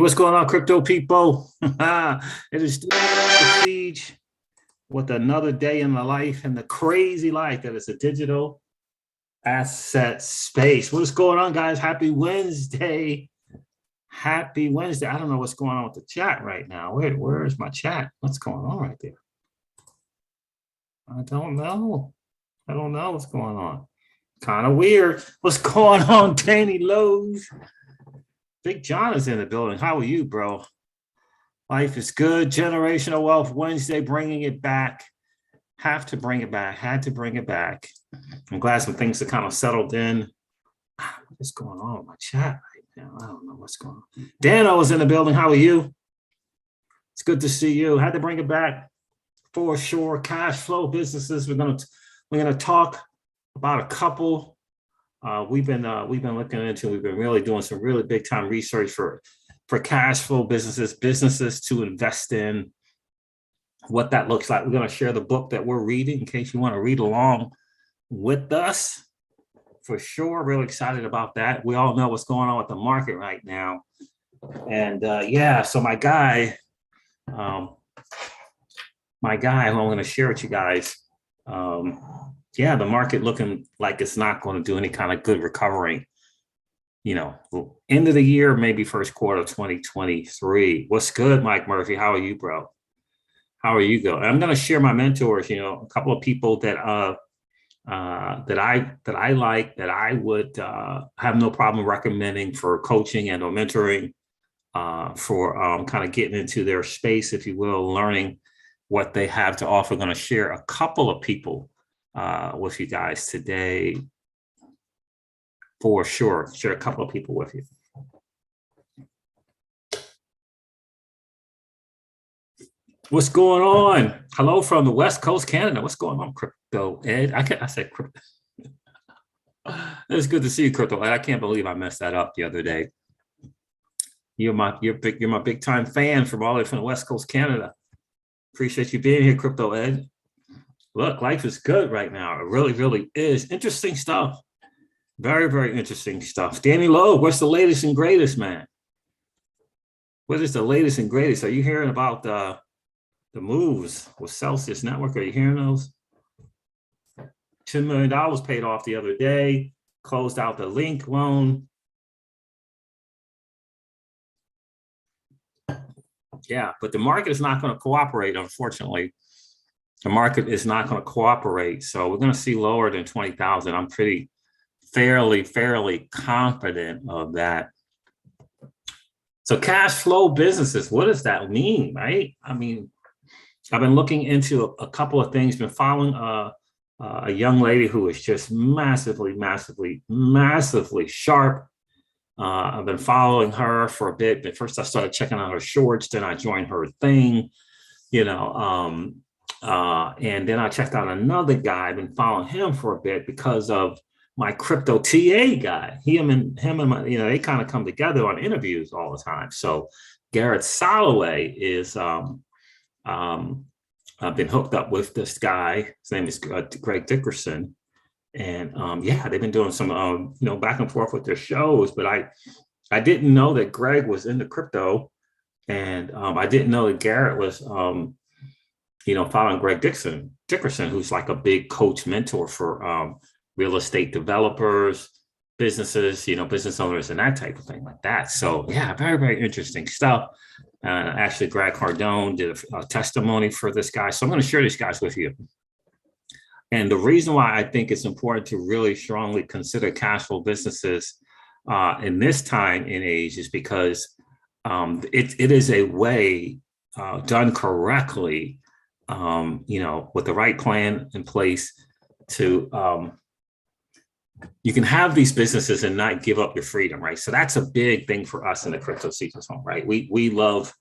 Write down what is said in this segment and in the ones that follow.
What's going on, crypto people? It is the Siege with another day in the life and the crazy life that is a digital asset space. What's going on, guys? Happy Wednesday. Happy Wednesday. I don't know what's going on with the chat right now. Where is my chat? What's going on right there? I don't know. I don't know what's going on. Kind of weird. What's going on, Danny Lowe's? Big John is in the building. How are you, bro? Life is good. Generational Wealth Wednesday, bringing it back. Have to bring it back. Had to bring it back. I'm glad some things are kind of settled in. What's going on with my chat right now? I don't know what's going on. Dano is in the building. How are you? It's good to see you. Had to bring it back for sure. Cash flow businesses. We're gonna talk about a couple. We've been looking into. We've been really doing some really big time research for cash flow businesses to invest in. What that looks like. We're going to share the book that we're reading in case you want to read along with us. For sure, really excited about that. We all know what's going on with the market right now, and yeah. So my guy who I'm going to share with you guys. Yeah, the market looking like it's not going to do any kind of good recovery. You know, end of the year, maybe first quarter of 2023. What's good, Mike Murphy? How are you, bro? How are you going? I'm going to share my mentors. You know, a couple of people that I like, that I would have no problem recommending for coaching and or mentoring, for kind of getting into their space, if you will, learning what they have to offer. I'm going to share a couple of people with you guys today, for sure. Share a couple of people with you. What's going on? Hello from the West Coast, Canada. What's going on, Crypto Ed? I said crypto. It's good to see you, Crypto Ed. I can't believe I messed that up the other day. You're my big time fan from all the way from the West Coast, Canada. Appreciate you being here, Crypto Ed. Look, life is good right now. It really, really is. Interesting stuff. Very, very interesting stuff. Danny Lowe, what's the latest and greatest, man? What is the latest and greatest? Are you hearing about the moves with Celsius Network? Are you hearing those? $10 million paid off the other day. Closed out the Link loan. Yeah, but the market is not going to cooperate, unfortunately. The market is not going to cooperate. So we're going to see lower than 20,000. I'm fairly confident of that. So cash flow businesses, what does that mean, right? I mean, I've been looking into a couple of things, been following a young lady who is just massively sharp. I've been following her for a bit, but first I started checking out her shorts, then I joined her thing, you know, and then I checked out another guy. I've been following him for a bit because of my crypto TA guy. Him and my, you know, they kind of come together on interviews all the time. So Garrett Soloway is I've been hooked up with this guy. His name is Greg Dickerson. And yeah, they've been doing some you know, back and forth with their shows, but I didn't know that Greg was into crypto, and I didn't know that Garrett was you know, following Greg Dickerson, who's like a big coach mentor for real estate developers, businesses, you know, business owners, and that type of thing like that. So yeah, very, very interesting stuff. Actually, Greg Cardone did a testimony for this guy. So I'm going to share these guys with you. And the reason why I think it's important to really strongly consider cash flow businesses in this time and age is because it is a way done correctly, you know, with the right plan in place to you can have these businesses and not give up your freedom, right? So that's a big thing for us in the crypto ecosystem, right? We love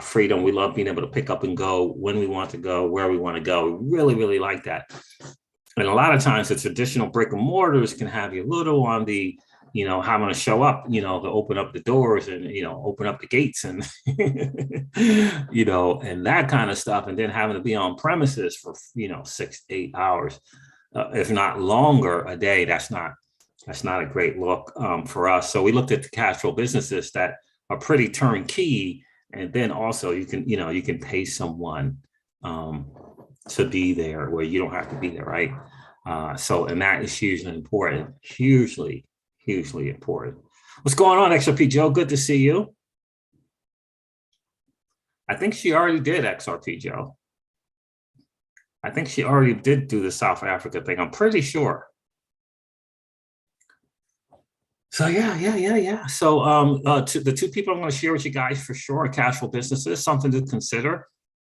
freedom. We love being able to pick up and go when we want to go, where we want to go. We really, really like that. And a lot of times the traditional brick and mortars can have you a little on the, you know, how I'm going to show up, you know, to open up the doors and, you know, open up the gates and, you know, and that kind of stuff. And then having to be on premises for, you know, 6 to 8 hours. If not longer a day, that's not a great look for us. So we looked at the cash flow businesses that are pretty turnkey. And then also you can, you can pay someone to be there where you don't have to be there, right? And that is hugely important, hugely important. What's going on, XRP Joe? Good to see you. I think she already did, XRP Joe. I think she already did do the South Africa thing. I'm pretty sure. So yeah. So the two people I'm going to share with you guys for sure are cash flow businesses. Something to consider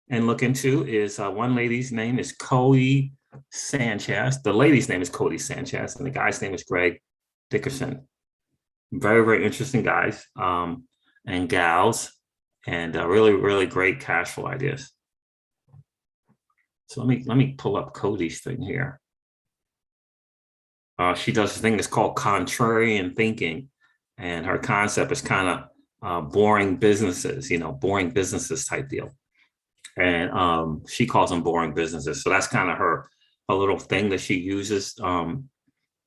and look into is one lady's name is Cody Sanchez. The lady's name is Cody Sanchez, and the guy's name is Greg Dickerson. Very interesting guys and gals, and really great cash flow ideas. So let me pull up Cody's thing here. She does a thing that's called contrarian thinking, and her concept is kind of boring businesses, boring businesses type deal. And she calls them boring businesses. So that's kind of her little thing that she uses to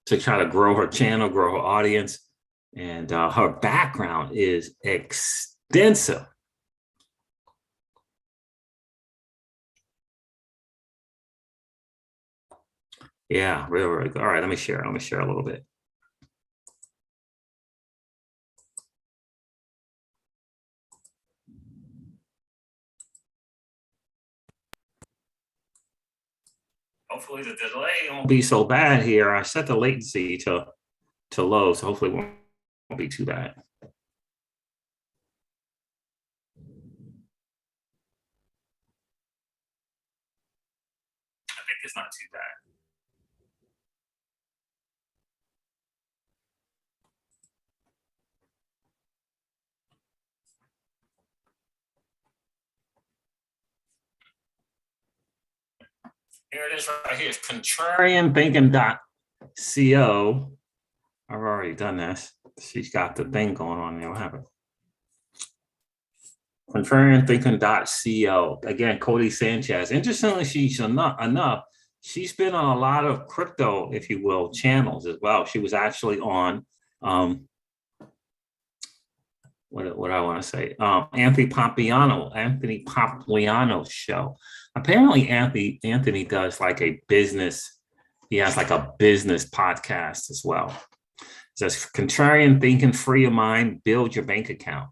try to grow her channel, grow her audience. And her background is extensive. Yeah, really good. All right, let me share a little bit. Hopefully the delay won't be so bad here. I set the latency to low, so hopefully it won't be too bad. I think it's not too bad. Here it is right here. It's contrarianthinking.co. I've already done this. She's got the thing going on there. What happened? Contrarianthinking.co. Again, Cody Sanchez. Interestingly, she's enough. She's been on a lot of crypto, if you will, channels as well. She was actually on what I want to say, Anthony Pompliano's show. Apparently, Anthony does like a business. He has like a business podcast as well. It says contrarian thinking, free your mind, build your bank account.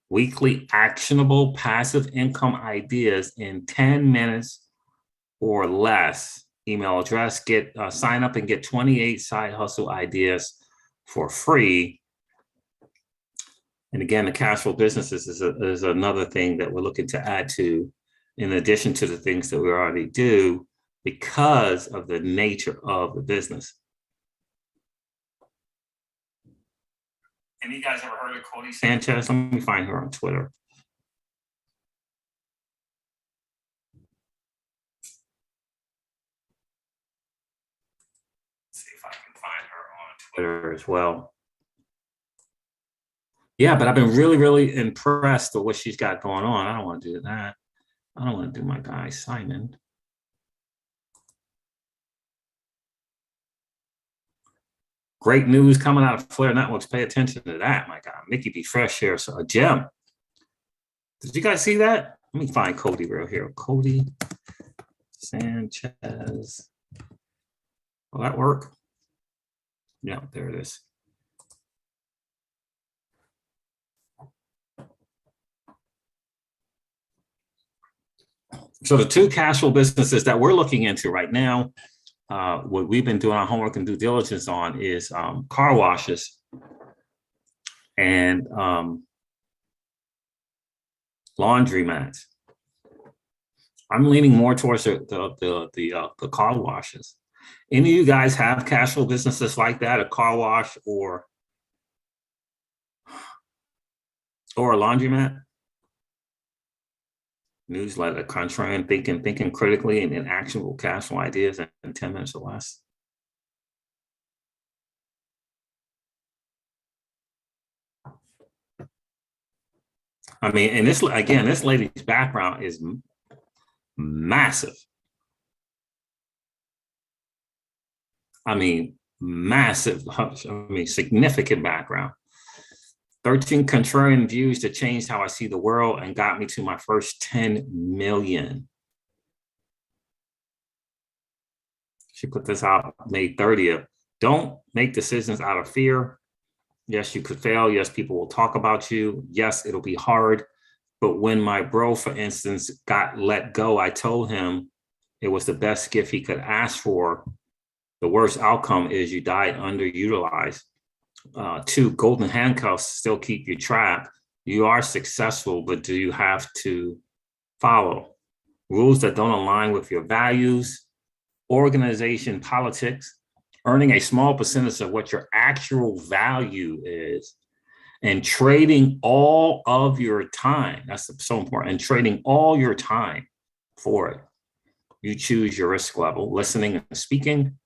Weekly actionable passive income ideas in 10 minutes or less. Email address, sign up and get 28 side hustle ideas for free. And again, the cash flow businesses is another thing that we're looking to add to, in addition to the things that we already do, because of the nature of the business. Have you guys ever heard of Cody Sanchez? Let me find her on Twitter. Let's see if I can find her on Twitter as well. Yeah, but I've been really impressed with what she's got going on. I don't want to do that. I don't want to do my guy Simon. Great news coming out of Flare Networks. Pay attention to that. My God, Mickey B. Fresh here. So a gem. Did you guys see that? Let me find Cody real here. Cody Sanchez. Will that work? Yeah, there it is. So the two cash flow businesses that we're looking into right now, what we've been doing our homework and due diligence on is car washes and laundromats. I'm leaning more towards the car washes. Any of you guys have cash flow businesses like that, a car wash or a laundromat? Newsletter, contrarian thinking critically and actionable cash flow ideas in 10 minutes or less. I mean, and this lady's background is massive. I mean, massive. I mean, significant background. 13 contrarian views that changed how I see the world and got me to my first 10 million. She put this out May 30th. Don't make decisions out of fear. Yes, you could fail. Yes, people will talk about you. Yes, it'll be hard. But when my bro, for instance, got let go, I told him it was the best gift he could ask for. The worst outcome is you died underutilized. 2, golden handcuffs still keep you trapped. You are successful, but do you have to follow rules that don't align with your values? Organization politics, earning a small percentage of what your actual value is, and trading all of your time. That's so important. And trading all your time for it. You choose your risk level, listening and speaking.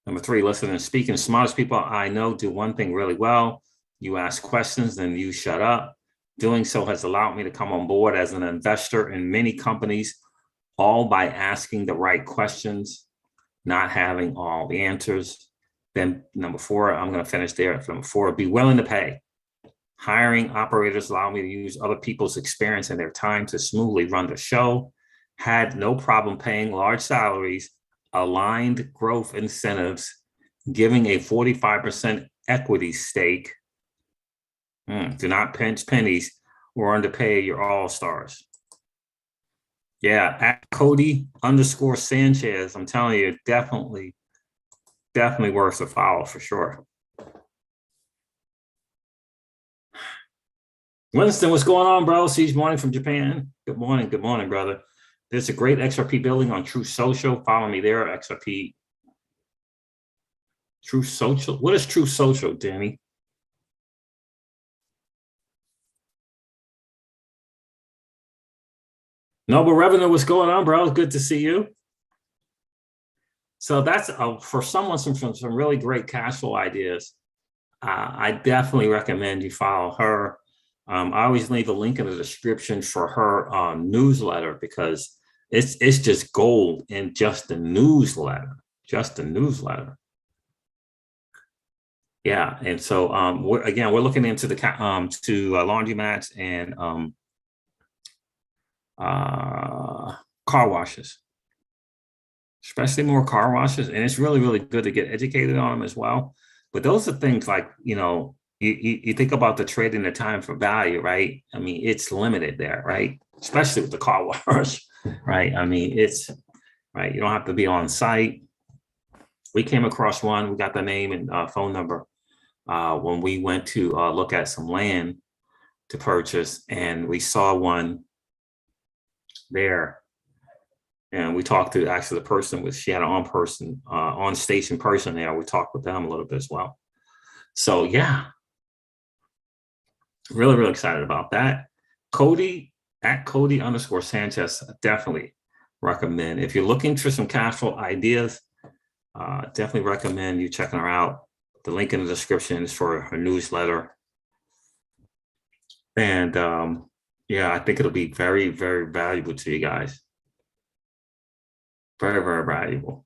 Number 3, listening and speaking. The smartest people I know do one thing really well. You ask questions, then you shut up. Doing so has allowed me to come on board as an investor in many companies, all by asking the right questions, not having all the answers. Then number 4, I'm going to finish there. Number 4, be willing to pay. Hiring operators allow me to use other people's experience and their time to smoothly run the show. Had no problem paying large salaries, aligned growth incentives, giving a 45% equity stake. Do not pinch pennies or underpay your all-stars. Yeah, at Cody_Sanchez. I'm telling you, definitely worth a follow for sure. Winston, what's going on, bro? Siege morning from Japan. Good morning, brother. There's a great XRP building on True Social. Follow me there, XRP. True Social. What is True Social, Danny? Noble Revenue, what's going on, bro? Good to see you. So that's for someone some really great cash flow ideas. I definitely recommend you follow her. I always leave a link in the description for her newsletter because it's just gold in just the newsletter. Yeah, and so we're looking into the laundromats and car washes, especially more car washes, and it's really good to get educated on them as well. But those are things like, you think about the trading the time for value, right? I mean, it's limited there, right? Especially with the car wash, right? I mean, it's right. You don't have to be on site. We came across one. We got the name and phone number when we went to look at some land to purchase, and we saw one there. And we talked to actually the person she had an on station person there. We talked with them a little bit as well. So yeah, really excited about that. Cody at Cody_Sanchez, definitely recommend. If you're looking for some cash flow ideas, definitely recommend you checking her out. The link in the description is for her newsletter. And yeah, I think it'll be very valuable to you guys. Very valuable.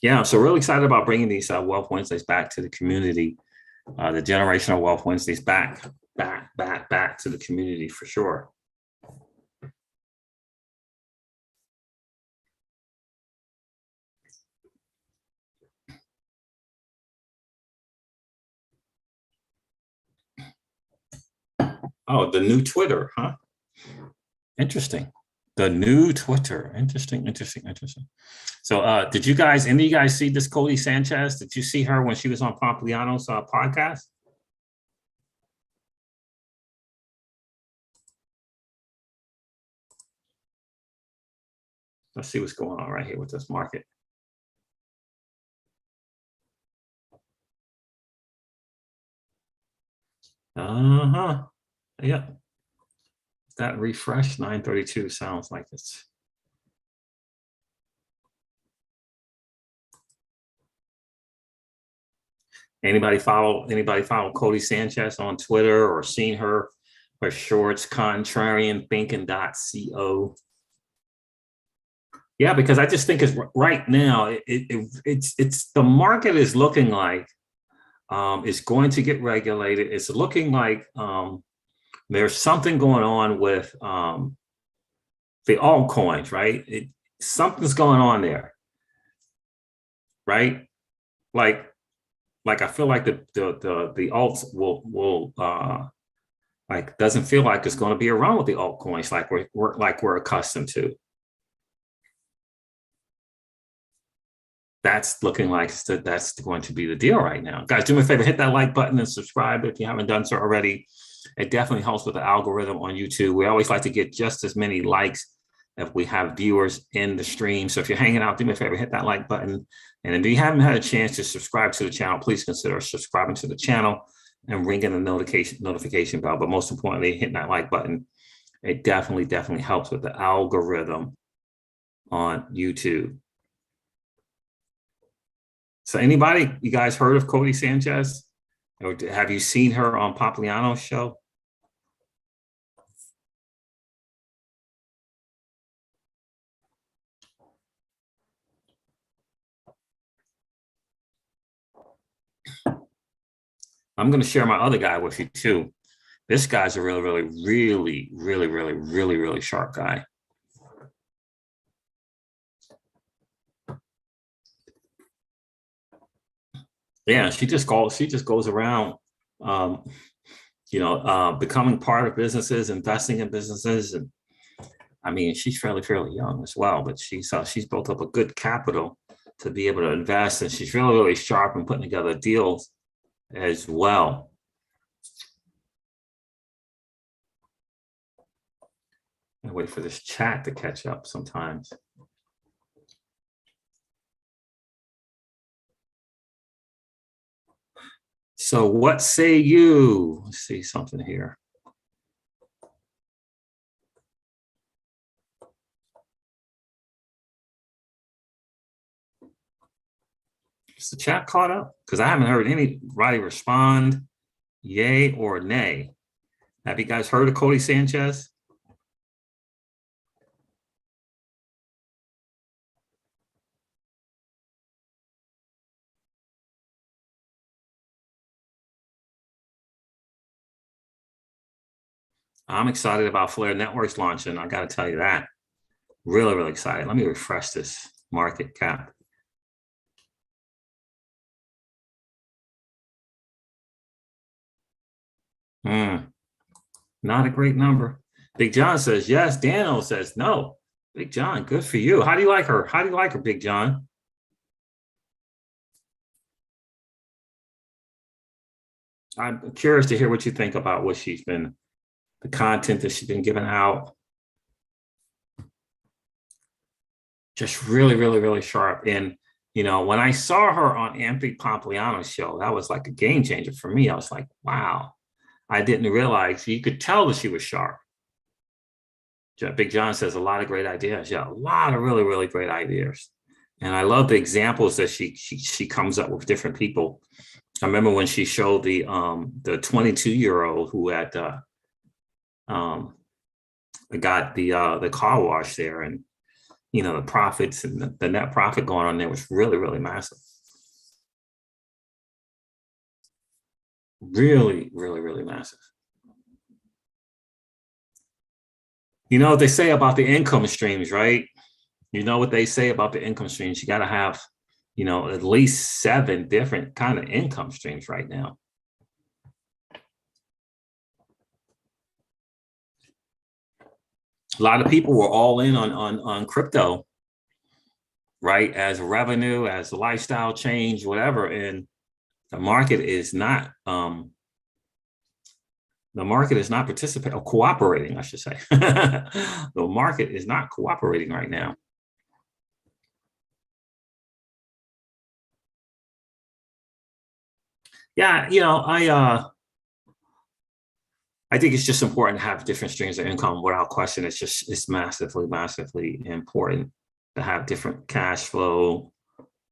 Yeah, so really excited about bringing these Wealth Wednesdays back to the community. The generational Wealth Wednesdays back to the community for sure. Oh, the new Twitter, huh? Interesting. The new Twitter. Interesting. So did you guys, any of you guys see this Cody Sanchez? Did you see her when she was on Pompliano's podcast? Let's see what's going on right here with this market. Yeah. That refresh 932 sounds like it's. Anybody follow Cody Sanchez on Twitter or seen her shorts, contrarianthinking.co? Yeah, because I just think it's right now. It's the market is looking like it's going to get regulated. It's looking like there's something going on with the altcoins, right? Something's going on there, right? Like I feel like the alts will like doesn't feel like it's going to be around with the altcoins like we're accustomed to. That's looking like that's going to be the deal right now. Guys, do me a favor, hit that like button and subscribe if you haven't done so already. It definitely helps with the algorithm on YouTube. We always like to get just as many likes if we have viewers in the stream. So if you're hanging out, do me a favor, hit that like button. And if you haven't had a chance to subscribe to the channel, please consider subscribing to the channel and ringing the notification bell. But most importantly, hitting that like button. It definitely helps with the algorithm on YouTube. So anybody, you guys heard of Cody Sanchez? Or have you seen her on Popliano's show? I'm going to share my other guy with you too. This guy's a really sharp guy. Yeah, she just goes around, becoming part of businesses, investing in businesses, and I mean, she's fairly young as well, but she's built up a good capital to be able to invest, and she's really sharp in putting together deals as well. I wait for this chat to catch up sometimes. So what say you? Let's see something here. Is the chat caught up? Because I haven't heard anybody respond yay or nay. Have you guys heard of Cody Sanchez? I'm excited about Flare Networks launching. I got to tell you that. Really excited. Let me refresh this market cap. Not a great number. Big John says yes. Daniel says no. Big John, good for you. How do you like her? How do you like her, Big John? I'm curious to hear what you think about what she's been, the content that she's been giving out. Just really sharp. And, when I saw her on Anthony Pompliano's show, that was like a game changer for me. I was like, wow, I didn't realize. You could tell that she was sharp. Big John says a lot of great ideas. Yeah, a lot of really great ideas. And I love the examples that she comes up with different people. I remember when she showed the 22-year-old who had got the car wash there, and the profits and the net profit going on there was really massive. Really massive. You know what they say about the income streams, right? You know what they say about the income streams. You got to have, at least 7 different kind of income streams right now. A lot of people were all in on crypto, right? As a revenue, as a lifestyle change, whatever. And the market is not participating or cooperating, I should say. The market is not cooperating right now. Yeah, I think it's just important to have different streams of income without question. It's massively important to have different cash flow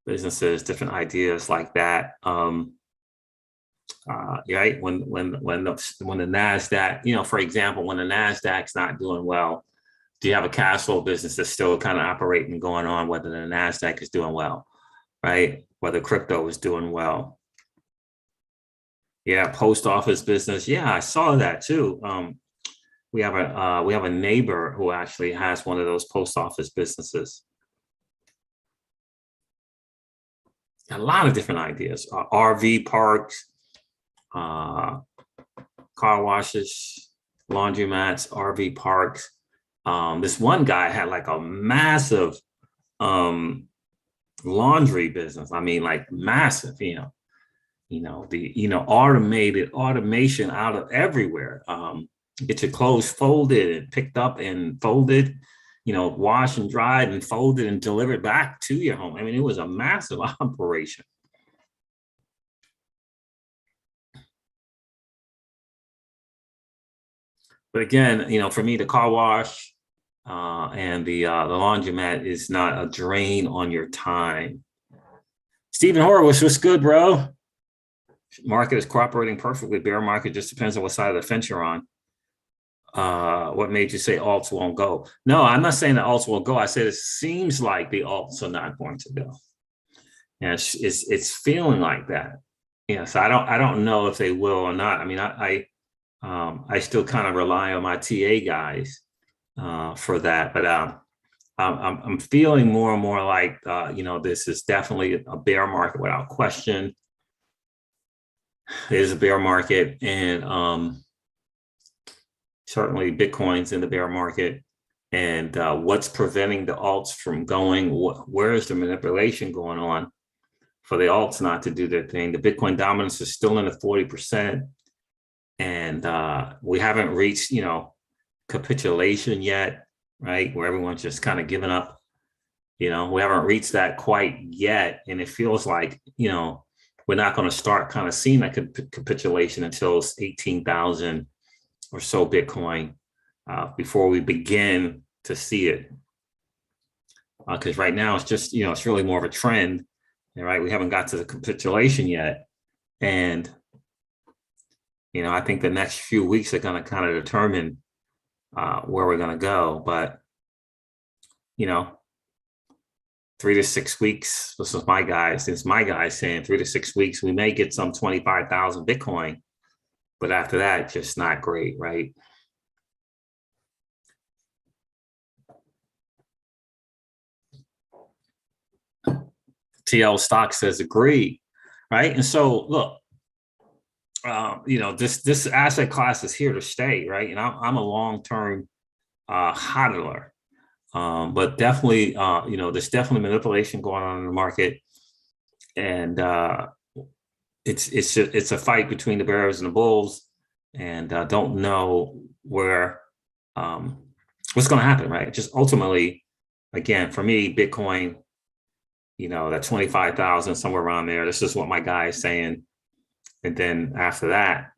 businesses, different ideas like that. Right? When the NASDAQ, for example, when the NASDAQ's not doing well, Do you have a cash flow business that's still kind of operating and going on, whether the NASDAQ is doing well, right? Whether crypto is doing well. Yeah, post office business. Yeah, I saw that too. We have a neighbor who actually has one of those post office businesses. A lot of different ideas. RV parks, uh, car washes, laundromats, RV parks. This one guy had like a massive um, laundry business. I mean, like massive. The automated automation out of everywhere. Get your clothes folded and picked up and folded. Washed and dried and folded and delivered back to your home. I mean, it was a massive operation. But again, for me, the car wash and the laundromat is not a drain on your time. Stephen Horowitz, what's good, bro? Market is cooperating perfectly. Bear market just depends on what side of the fence you're on. What made you say alts won't go? No, I'm not saying that alts will go. I said it seems like the alts are not going to go. And it's feeling like that. Yeah, so I don't know if they will or not. I mean, I still kind of rely on my TA guys for that, but I'm feeling more and more like this is definitely a bear market without question. It is a bear market, and certainly Bitcoin's in the bear market. And what's preventing the alts from going? Where is the manipulation going on for the alts not to do their thing? The Bitcoin dominance is still in the 40%, and we haven't reached capitulation yet, right? Where everyone's just kind of giving up. We haven't reached that quite yet, and it feels like we're not going to start kind of seeing that capitulation until 18,000 or so Bitcoin before we begin to see it. Because right now it's just it's really more of a trend, right? We haven't got to the capitulation yet, and I think the next few weeks are going to kind of determine where we're going to go. But 3 to 6 weeks. This is my guy. Since my guy saying 3 to 6 weeks, we may get some 25,000 Bitcoin, but after that, just not great, right? TL stock says agree, right? And so look, this asset class is here to stay, right? And I'm a long term hodler, but definitely, there's definitely manipulation going on in the market, and it's a fight between the bears and the bulls, and don't know where what's going to happen, right? Just ultimately, again, for me, Bitcoin, that 25,000 somewhere around there. This is what my guy is saying, and then after that,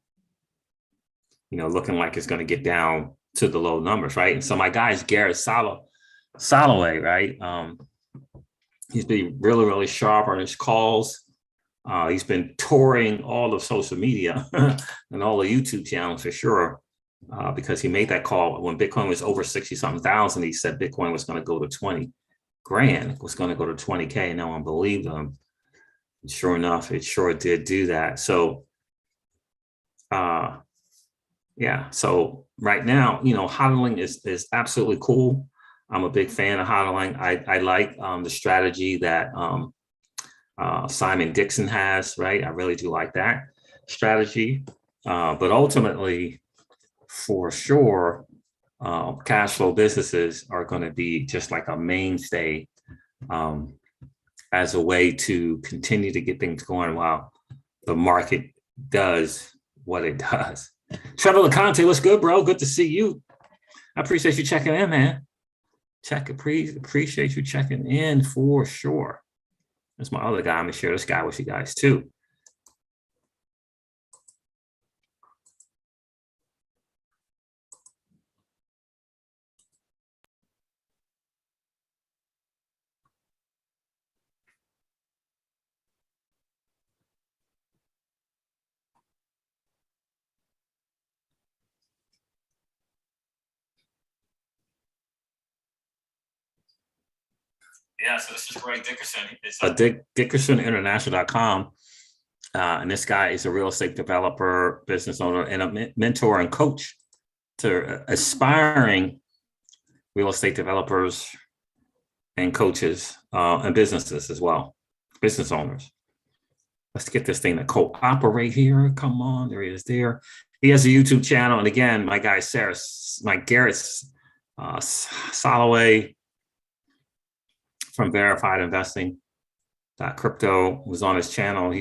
looking like it's going to get down to the low numbers, right? And so my guy is Garrett Soloway, right? He's been really, really sharp on his calls. He's been touring all of social media and all the YouTube channels for sure, because he made that call when Bitcoin was over 60 something thousand. He said Bitcoin was going to go to 20 grand, was going to go to 20K. No one believed him. And sure enough, it sure did do that. So, yeah. So right now, hodling is absolutely cool. I'm a big fan of hodling. I like the strategy that Simon Dixon has, right? I really do like that strategy. But ultimately, for sure, cash flow businesses are going to be just like a mainstay as a way to continue to get things going while the market does what it does. Trevor LeConte, what's good, bro? Good to see you. I appreciate you checking in, man. Appreciate you checking in for sure. That's my other guy. I'm gonna share this guy with you guys too. Yeah, so this is Greg Dickerson. It's dickersoninternational.com. And this guy is a real estate developer, business owner, and a mentor and coach to aspiring real estate developers and coaches and businesses as well, business owners. Let's get this thing to cooperate here. Come on, there he is there. He has a YouTube channel. And again, my guy, Garrett Soloway from Verified Investing. Crypto was on his channel.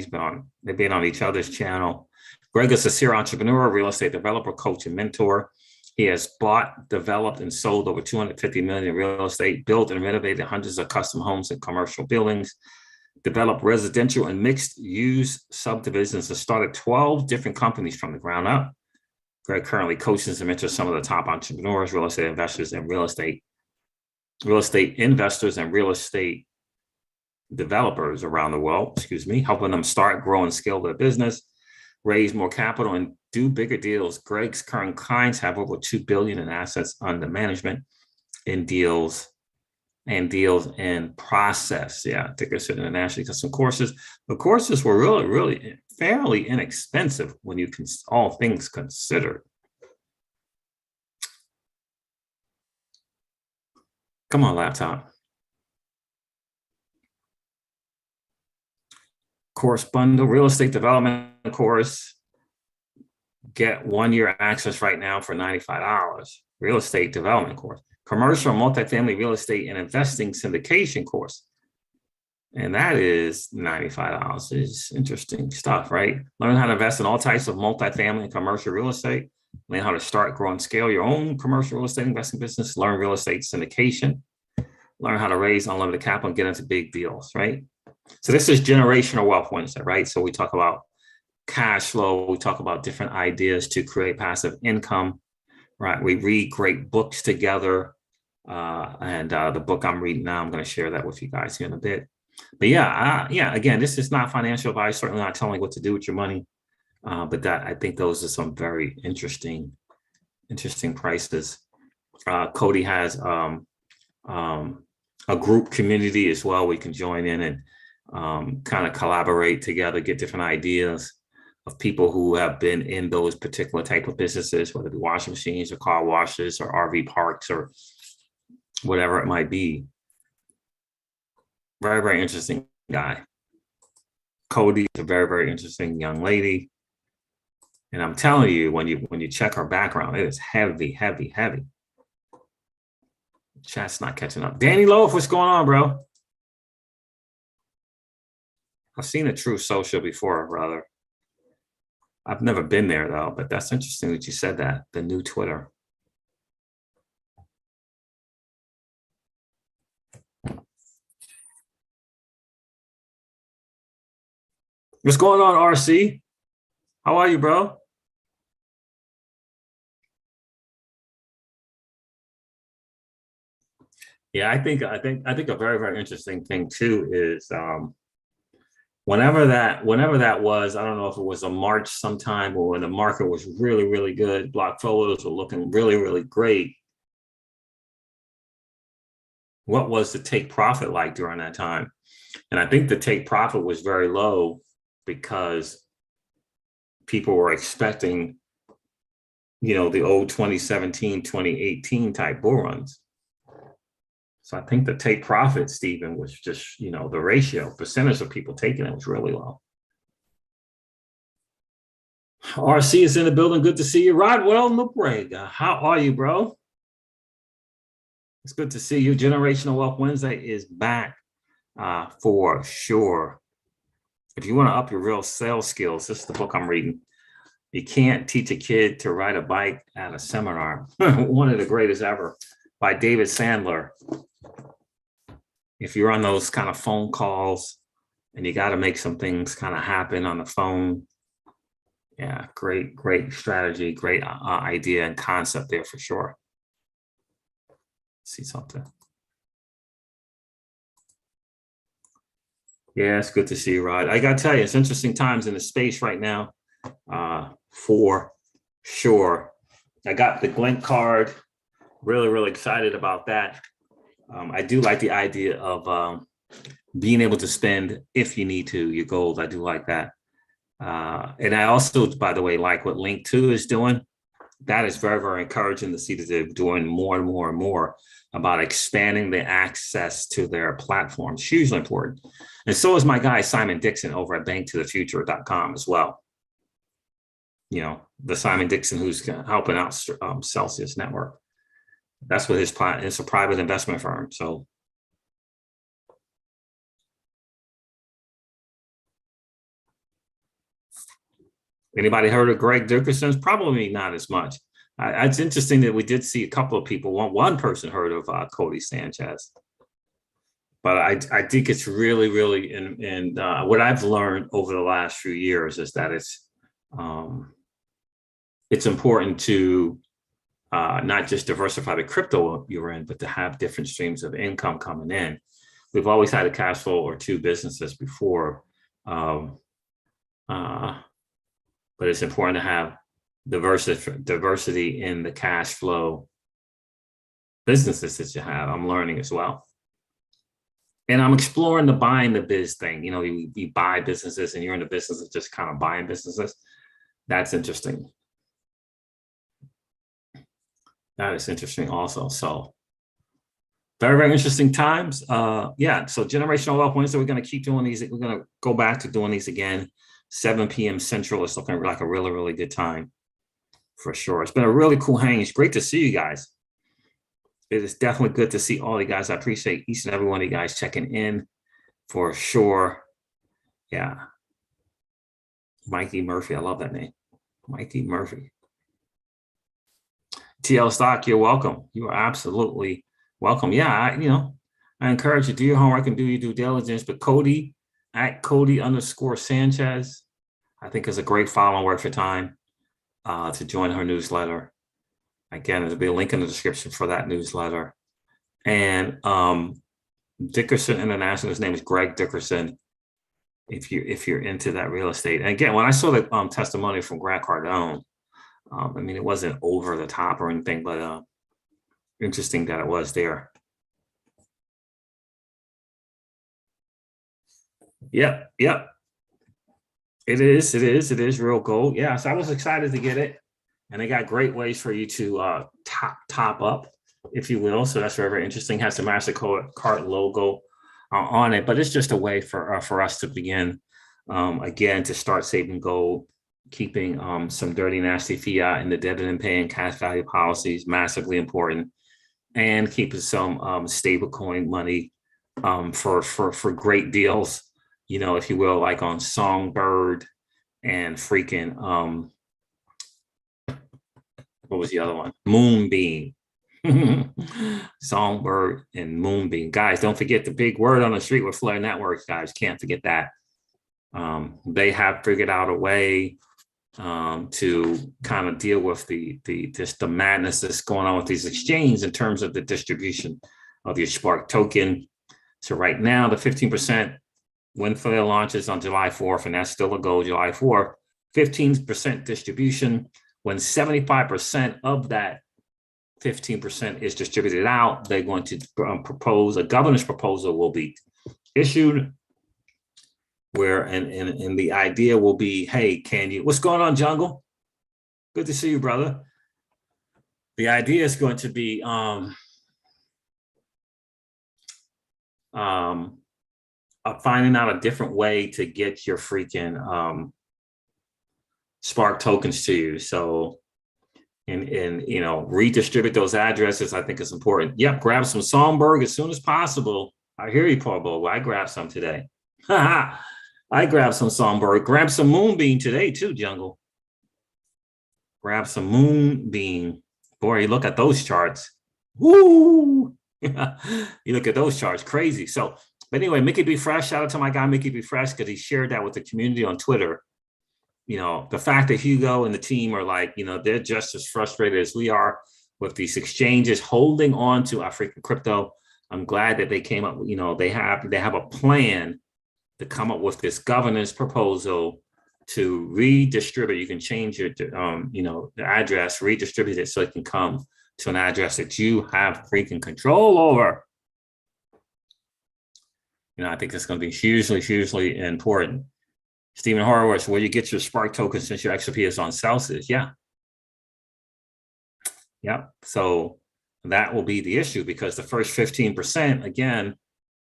They've been on each other's channel. Greg is a serial entrepreneur, real estate developer, coach, and mentor. He has bought, developed, and sold over 250 million in real estate, built and renovated hundreds of custom homes and commercial buildings, developed residential and mixed-use subdivisions, and started 12 different companies from the ground up. Greg currently coaches and mentors some of the top entrepreneurs, real estate investors, and real estate investors and real estate developers around the world, helping them start, grow, and scale their business, raise more capital, and do bigger deals. Greg's current clients have over $2 billion in assets under management in deals in process. Yeah, Dickerson International got some courses. The courses were really, really fairly inexpensive when you can all things considered. Come on, laptop. Course bundle, real estate development course. Get 1 year access right now for $95. Real estate development course. Commercial multifamily real estate and investing syndication course. And that is $95. It's interesting stuff, right? Learn how to invest in all types of multifamily and commercial real estate. Learn how to start, grow, and scale your own commercial real estate investing business. Learn real estate syndication. Learn how to raise unlimited capital and get into big deals, right? So this is Generational Wealth Wednesday, right? So we talk about cash flow. We talk about different ideas to create passive income, right? We read great books together. And the book I'm reading now, I'm going to share that with you guys here in a bit. But again, this is not financial advice, certainly not telling you what to do with your money. But I think those are some very interesting prices. Cody has a group community as well. We can join in and kind of collaborate together, get different ideas of people who have been in those particular type of businesses, whether it be washing machines or car washes or RV parks or whatever it might be. Very, very interesting guy. Cody is a very, very interesting young lady. And I'm telling you, when you check her background, it is heavy, heavy, heavy. Chat's not catching up. Danny Loaf, what's going on, bro? I've seen a True Social before, brother. I've never been there, though, but that's interesting that you said that, the new Twitter. What's going on, RC? How are you, bro? Yeah, I think a very, very interesting thing too is whenever that was, I don't know if it was a March sometime or when the market was really, really good, block photos were looking really, really great. What was the take profit like during that time? And I think the take profit was very low because people were expecting, the old 2017, 2018 type bull runs. So I think the take profit, Stephen, was just, the ratio, percentage of people taking it was really low. RC is in the building. Good to see you. Rodwell Nobrega, how are you, bro? It's good to see you. Generational Wealth Wednesday is back for sure. If you want to up your real sales skills, this is the book I'm reading. You can't teach a kid to ride a bike at a seminar. One of the greatest ever, by David Sandler. If you're on those kind of phone calls and you got to make some things kind of happen on the phone, yeah, great strategy, great idea and concept there for sure. See something. Yeah, it's good to see you, Rod. I got to tell you, it's interesting times in the space right now, for sure. I got the Glint card. Really, really excited about that. I do like the idea of being able to spend if you need to your goals. I do like that. And I also, by the way, like what Link 2 is doing. That is very, very encouraging to see that they're doing more and more and more about expanding the access to their platforms. Hugely important. And so is my guy, Simon Dixon, over at banktothefuture.com as well. You know, the Simon Dixon who's helping out Celsius Network. That's what his plan. It's a private investment firm. So anybody heard of Greg Dickerson's? Probably not as much. It's interesting that we did see a couple of people. One person heard of Cody Sanchez, but I think it's really, really, and what I've learned over the last few years is that it's important to not just diversify the crypto you're in, but to have different streams of income coming in. We've always had a cash flow or two businesses before, but it's important to have diversity in the cash flow businesses that you have. I'm learning as well. And I'm exploring the buying the biz thing. You know, you buy businesses and you're in the business of just kind of buying businesses. That's interesting. That is interesting also. So very, very interesting times. Yeah, so Generational Wealth Wednesday, we're going to keep doing these. We're going to go back to doing these again, 7 p.m. Central. It's looking like a really, really good time for sure. It's been a really cool hang. It's great to see you guys. It is definitely good to see all you guys. I appreciate each and every one of you guys checking in for sure. Yeah. Mikey Murphy. I love that name. Mikey Murphy. TL Stock, you're welcome. You are absolutely welcome. Yeah, I encourage you to do your homework and do your due diligence. But Cody at Cody_Sanchez, I think is a great follow worth your time to join her newsletter. Again, there'll be a link in the description for that newsletter. And Dickerson International, his name is Greg Dickerson. If you're into that real estate, and again, when I saw the testimony from Grant Cardone, I mean, it wasn't over the top or anything, but interesting that it was there. Yep. It is real gold. Yeah, so I was excited to get it. And they got great ways for you to top up, if you will. So that's very, very interesting. Has the MasterCard logo on it, but it's just a way for us to begin, again, to start saving gold, keeping some dirty, nasty fiat in the dividend paying cash value policies, massively important, and keeping some stable coin money for great deals, you know, if you will, like on Songbird and freaking what was the other one? Moonbeam. Songbird and Moonbeam. Guys, don't forget the big word on the street with Flare Networks, guys. Can't forget that. They have figured out a way to kind of deal with the madness that's going on with these exchanges in terms of the distribution of your Spark token. So right now, the 15% when Flare launches on July 4th, and that's still a goal, July 4th, 15% distribution. When 75% of that 15% is distributed out, they're going to propose a governance proposal will be issued where, and the idea will be, hey, can you, what's going on, Jungle? Good to see you, brother. The idea is going to be finding out a different way to get your freaking Spark tokens to you. So, and you know, redistribute those addresses, I think is important. Yep, grab some Songbird as soon as possible. I hear you, Paul Bo. I grabbed some today. I grabbed some Songbird. Grab some Moonbeam today too, Jungle. Grab some Moonbeam. Boy, you look at those charts. Woo! You look at those charts, crazy. So, but anyway, Mickey B. Fresh, shout out to my guy, Mickey B. Fresh, because he shared that with the community on Twitter. You know, the fact that Hugo and the team are like, you know, they're just as frustrated as we are with these exchanges holding on to our freaking crypto. I'm glad that they came up, you know, they have a plan to come up with this governance proposal to redistribute. You can change your, you know, the address, redistribute it so it can come to an address that you have freaking control over. I think it's going to be hugely, hugely important. Stephen Horowitz, where you get your Spark token since your XRP is on Celsius. Yeah. Yeah. So that will be the issue, because the first 15%, again,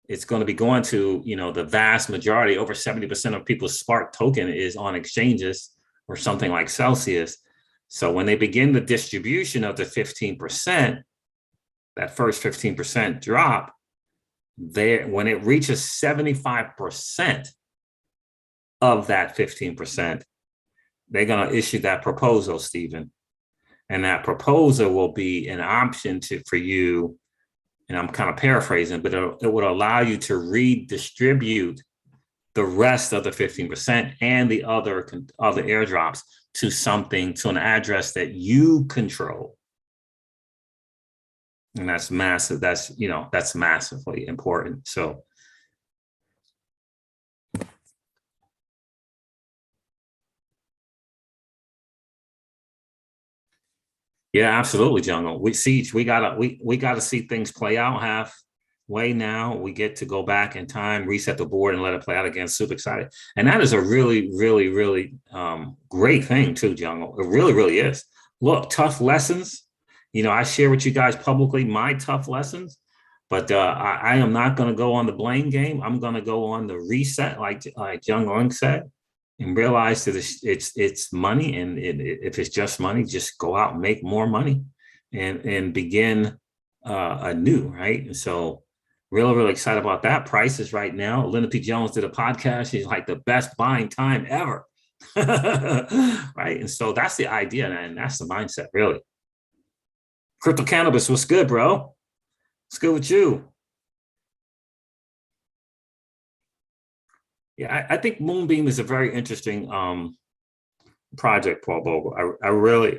it's going to be going to, the vast majority, over 70% of people's Spark token is on exchanges or something like Celsius. So when they begin the distribution of the 15%, that first 15% drop, there, when it reaches 75% of that 15%, they're going to issue that proposal, Stephen. And that proposal will be an option for you, and I'm kind of paraphrasing, but it would allow you to redistribute the rest of the 15% and the other airdrops to an address that you control. And that's massive. That's massively important. So yeah, absolutely, Jungle. We gotta see things play out halfway now. We get to go back in time, reset the board, and let it play out again. Super excited. And that is a really, really, really great thing too, Jungle. It really, really is. Look, tough lessons. I share with you guys publicly my tough lessons, but I am not going to go on the blame game. I'm going to go on the reset, like Jung Ung said, and realize that it's money, and if it's just money, just go out and make more money, and begin anew, right? And so, really, really excited about that. Prices right now. Linda P. Jones did a podcast. She's like, the best buying time ever, right? And so that's the idea, and that's the mindset, really. Crypto Cannabis, what's good, bro? What's good with you? Yeah, I think Moonbeam is a very interesting project, Paul Bogle. I really,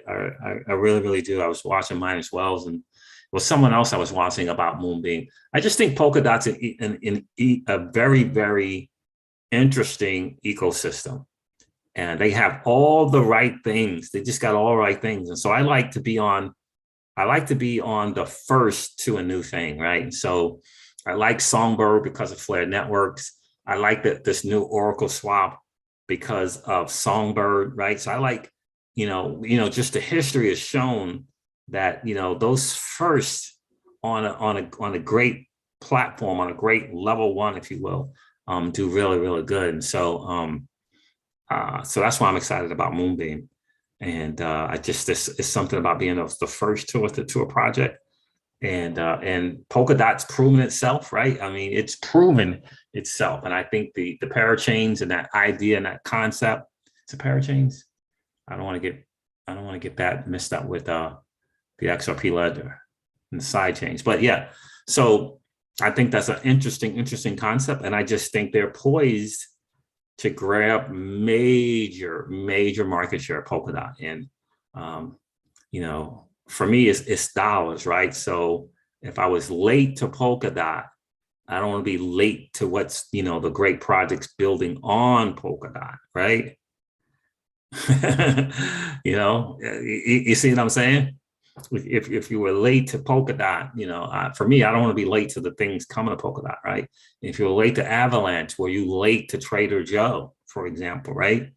really do. I was watching mine as well, and someone else I was watching about Moonbeam. I just think Polkadot's a very, very interesting ecosystem, and they have all the right things. They just got all the right things, and so I like to be on the first to a new thing, right? So I like Songbird because of Flare Networks. I like this new Oracle swap because of Songbird, right? So I like, just the history has shown that, those first on a great platform, on a great level one, if you will, do really, really good. And so, so that's why I'm excited about Moonbeam. And this is something about being the first to a project, and Polkadot's proven itself, right? I mean, it's proven itself, and I think the parachains and that idea and that concept. It's a parachains. I don't want to get that messed up with the XRP ledger and the side chains, but yeah. So I think that's an interesting concept, and I just think they're poised to grab major market share of Polkadot. And, for me, it's dollars, right? So if I was late to Polkadot, I don't want to be late to what's, the great projects building on Polkadot, right? You see what I'm saying? If you were late to Polkadot, for me, I don't want to be late to the things coming to Polkadot, right? If you're late to Avalanche, were you late to Trader Joe, for example, right?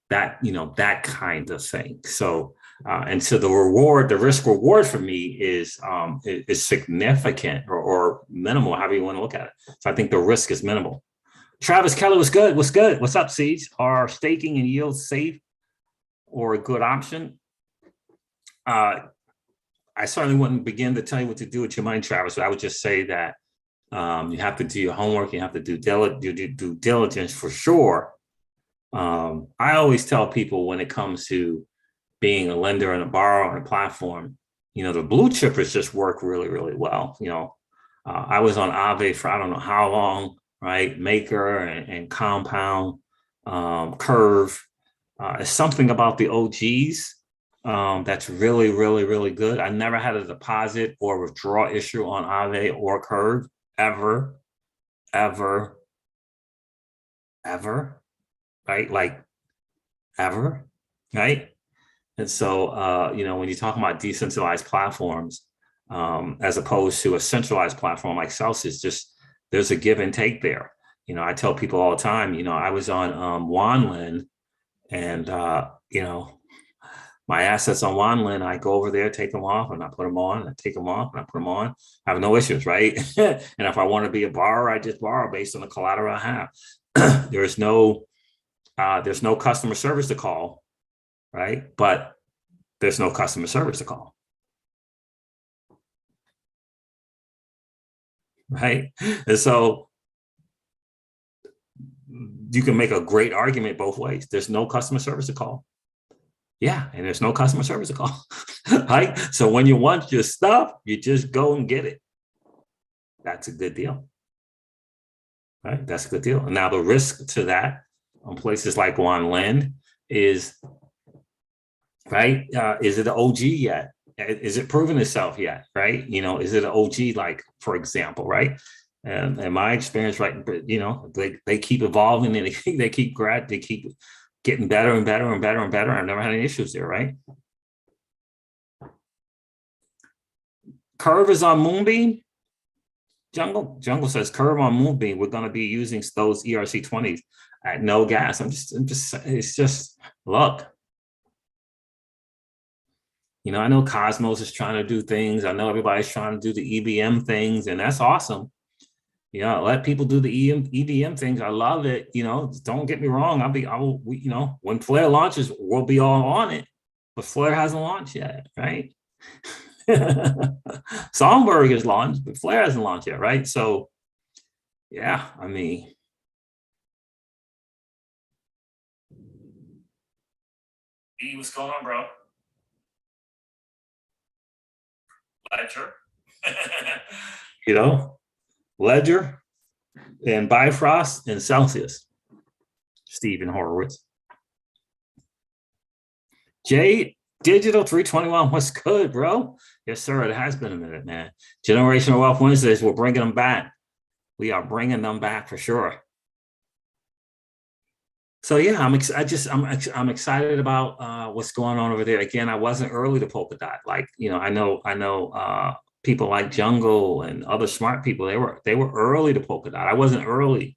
That, that kind of thing. So, and so the risk reward for me is significant or minimal, however you want to look at it. So I think the risk is minimal. Travis Keller, what's good? What's good? What's up, Siege? Are staking and yield safe or a good option? I certainly wouldn't begin to tell you what to do with your money, Travis, but I would just say that you have to do your homework. You have to do due diligence for sure. I always tell people when it comes to being a lender and a borrower on a platform, the blue chippers just work really, really well. I was on Aave for I don't know how long, right? Maker and Compound, Curve. It's something about the OGs that's really, really, really good. I never had a deposit or withdrawal issue on Aave or Curve ever, right? Like ever, right? And so, when you talk about decentralized platforms, as opposed to a centralized platform like Celsius, just there's a give and take there. I tell people all the time, I was on Wanlin, and my assets on Wanlin, I go over there, take them off, and I put them on, and I take them off, and I put them on. I have no issues, right? And if I want to be a borrower, I just borrow based on the collateral I have. There's no customer service to call, right? But there's no customer service to call, right? And so you can make a great argument both ways. There's no customer service to call. Yeah, and there's no customer service to call, right? So when you want your stuff, you just go and get it. That's a good deal, right? That's a good deal. Now the risk to that on places like Wanlin is, right? Is it an OG yet? Is it proven itself yet? Right? Is it an OG, like, for example, right? And in my experience, right, they keep evolving, and they keep getting better and better and better and better. I've never had any issues there, right? Curve is on Moonbeam. Jungle says curve on Moonbeam. We're going to be using those ERC20s at no gas. It's just look. I know Cosmos is trying to do things. I know everybody's trying to do the EVM things, and that's awesome. Let people do the EVM things. I love it. Don't get me wrong. When Flare launches, we'll be all on it. But Flare hasn't launched yet, right? Songbird is launched, but Flare hasn't launched yet, right? So, yeah, what's going on, bro? Ledger, Ledger and Bifrost and Celsius. Stephen Horowitz. Jade Digital 321. What's good, bro? Yes, sir. It has been a minute, man. Generational Wealth Wednesdays. We're bringing them back. We are bringing them back for sure. So yeah, I'm excited about what's going on over there. Again, I wasn't early to Polkadot. Like, I know people like Jungle and other smart people. They were early to Polkadot. I wasn't early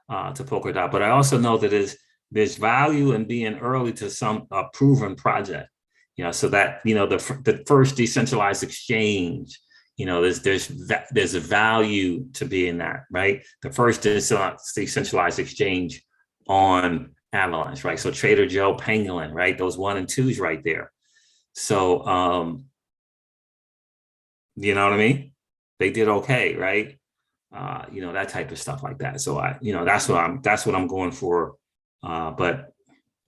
to Polkadot, but I also know that there's value in being early to some proven project. So that the first decentralized exchange. There's a value to being that, right? The first decentralized exchange on Avalanche, right? So Trader Joe, Pangolin, right? Those 1 and 2s right there. So, you know what I mean? They did okay, right? That type of stuff like that. So that's what I'm going for. But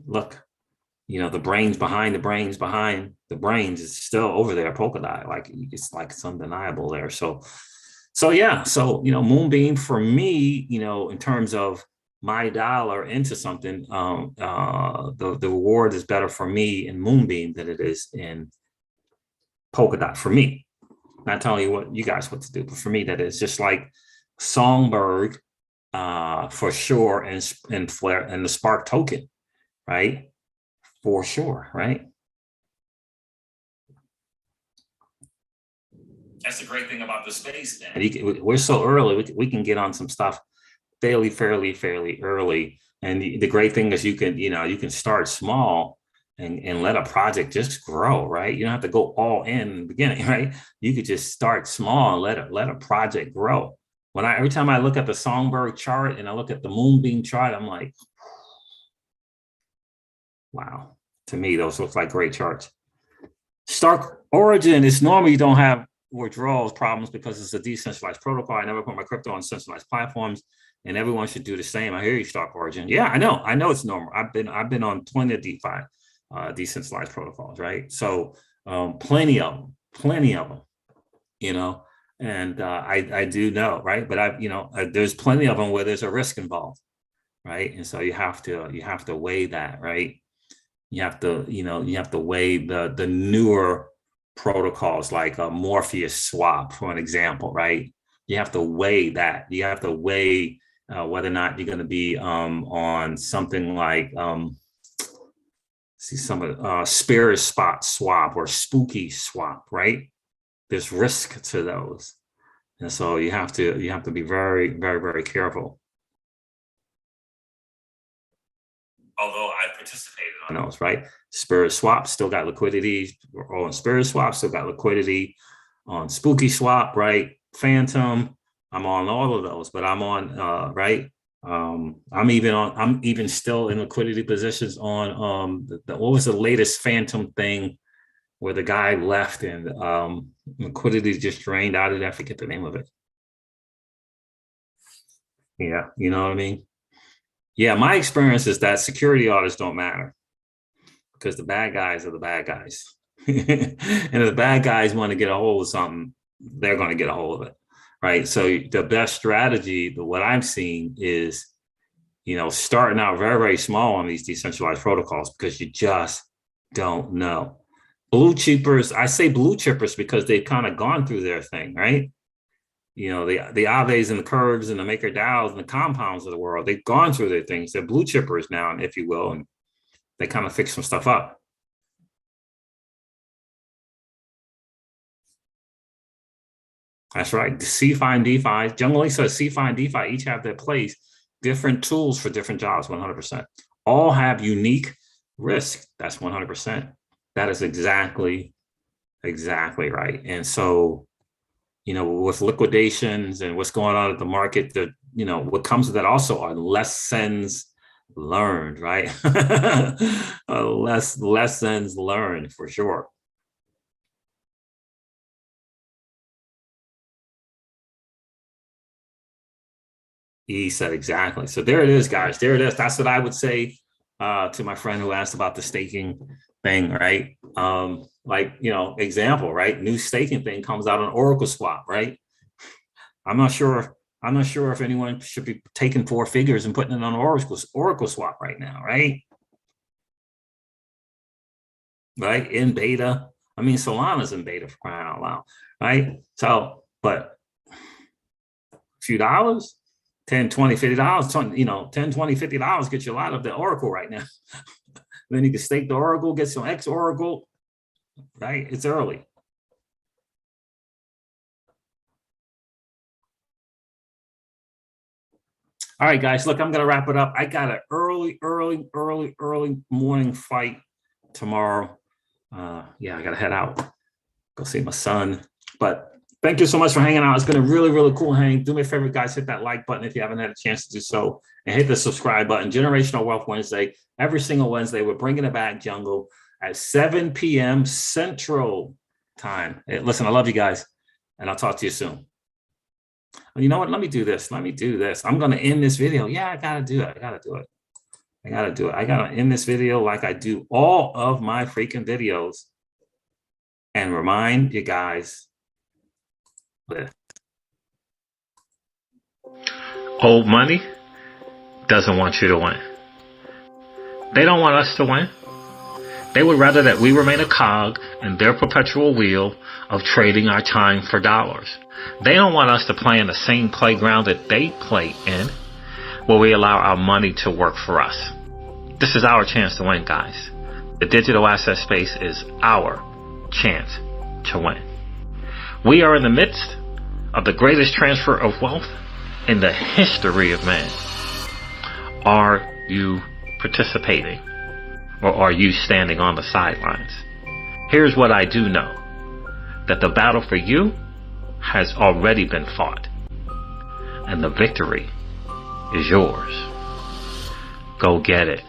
look, the brains behind the brains behind the brains is still over there, Polkadot. Like it's undeniable there. So yeah. So Moonbeam for me, in terms of my dollar into something, the reward is better for me in Moonbeam than it is in Polkadot for me. Not telling you guys what to do, but for me, that is just like Songbird for sure, and Flare and the Spark token, right? For sure, right? That's the great thing about the space, man. We're so early, we can get on some stuff fairly early. And the great thing is you can start small and let a project just grow, right? You don't have to go all in the beginning, right? You could just start small and let a project grow. Every time I look at the Songbird chart and I look at the Moonbeam chart, I'm like, wow. To me, those look like great charts. Stark Origin is normally you don't have withdrawals problems because it's a decentralized protocol. I never put my crypto on centralized platforms, and everyone should do the same. I hear you, Stark Origin. Yeah, I know it's normal. I've been on plenty of DeFi, decentralized protocols, right? So plenty of them, and I do know, right? But there's plenty of them where there's a risk involved, right? And so you have to weigh that, right? You have to weigh the newer protocols like a Morpheus swap, for an example, right? You have to weigh that. You have to weigh whether or not you're going to be on something like Spirit Spot swap or Spooky swap, right? There's risk to those. And so you have to be very, very, very careful. Although I participated on those, right? Spirit Swap still got liquidity. On Spirit Swap, still got liquidity. On Spooky Swap, right? Phantom, I'm on all of those, but I'm on right. I'm even still in liquidity positions on what was the latest Phantom thing where the guy left and liquidity just drained out of it. I forget the name of it. Yeah, you know what I mean? Yeah, my experience is that security orders don't matter because the bad guys are the bad guys. And if the bad guys want to get a hold of something, they're going to get a hold of it. Right. So the best strategy, what I'm seeing is, starting out very, very small on these decentralized protocols because you just don't know. Blue chippers, I say blue chippers because they've kind of gone through their thing, right? The Aves and the Curves and the MakerDAOs and the compounds of the world, they've gone through their things. They're blue chippers now, if you will, and they kind of fix some stuff up. That's right. The CeFi and DeFi, Jungle Link says CeFi and DeFi each have their place, different tools for different jobs, 100%. All have unique risk. That's 100%. That is exactly right. And so, with liquidations and what's going on at the market, what comes with that also are lessons learned, right? Lessons learned for sure. He said exactly. So there it is, guys. There it is. That's what I would say to my friend who asked about the staking thing, right? Example, right? New staking thing comes out on Oracle Swap, right? I'm not sure if anyone should be taking 4 figures and putting it on Oracle Swap right now, right? Right? In beta. I mean, Solana's in beta for crying out loud, right? So, but a few dollars, 10, 20, $50, 10, 20, $50 get you a lot of the Oracle right now. Then you can stake the Oracle, get some X Oracle, right? It's early. All right, guys, look, I'm going to wrap it up. I got an early morning flight tomorrow. Yeah, I got to head out, go see my son. But thank you so much for hanging out. It's been a really, really cool hang. Do me a favor, guys, hit that like button if you haven't had a chance to do so, and hit the subscribe button. Generational Wealth Wednesday, every single Wednesday. We're bringing it back, Jungle, at 7 p.m. Central Time. Hey, listen, I love you guys, and I'll talk to you soon. You know what? Let me do this. I'm going to end this video. Yeah, I got to do it. I got to end this video like I do all of my freaking videos and remind you guys this. Old money doesn't want you to win. They don't want us to win. They would rather that we remain a cog in their perpetual wheel of trading our time for dollars. They don't want us to play in the same playground that they play in, where we allow our money to work for us. This is our chance to win, guys. The digital asset space is our chance to win. We are in the midst of the greatest transfer of wealth in the history of man. Are you participating, or are you standing on the sidelines? Here's what I do know, that the battle for you has already been fought, and the victory is yours. Go get it.